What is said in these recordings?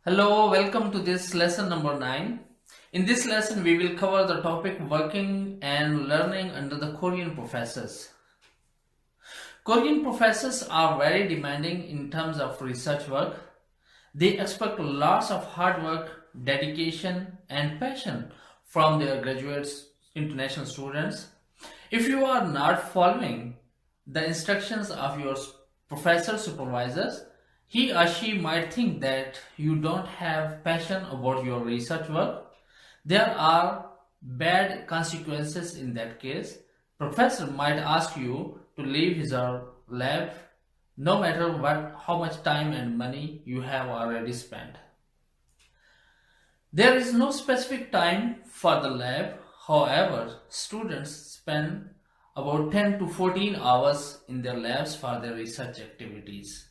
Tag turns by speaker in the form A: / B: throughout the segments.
A: Hello, welcome to this lesson number 9. In this lesson, we will cover the topic working and learning under the Korean professors. Korean professors are very demanding in terms of research work. They expect lots of hard work, dedication, and passion from their graduates, international students. If you are not following the instructions of your professor supervisors, he or she might think that you don't have passion about your research work. There are bad consequences in that case. Professor might ask you to leave his or her lab no matter how much time and money you have already spent. There is no specific time for the lab. However, students spend about 10 to 14 hours in their labs for their research activities.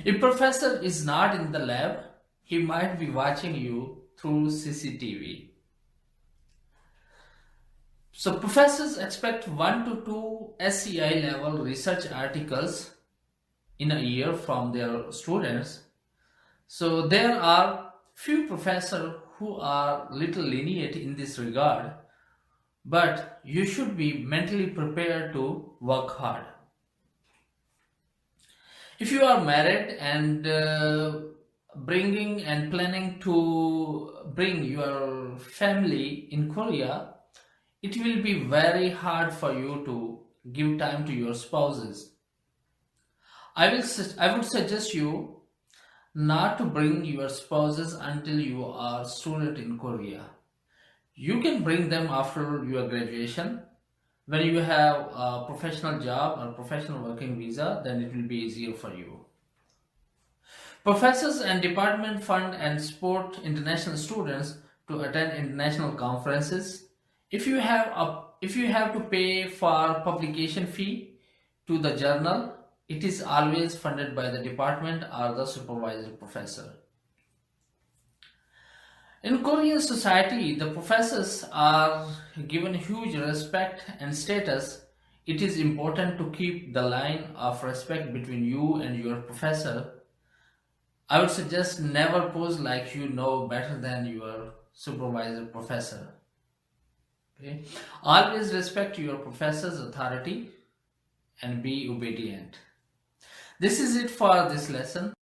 A: If professor is not in the lab, he might be watching you through CCTV. So professors expect 1 to 2 SCI level research articles in a year from their students. So there are few professors who are little lenient in this regard, but you should be mentally prepared to work hard. If you are married and bringing and planning to bring your family in Korea, it will be very hard for you to give time to your spouses. I would suggest you not to bring your spouses until you are student in Korea. You can bring them after your graduation. When you have a professional job or professional working visa, then it will be easier for you. Professors and department fund and support international students to attend international conferences. If you have to pay for publication fee to the journal, it is always funded by the department or the supervisor professor. In Korean society, the professors are given huge respect and status. It is important to keep the line of respect between you and your professor. I would suggest never pose like you know better than your supervisor professor. Okay? Always respect your professor's authority and be obedient. This is it for this lesson.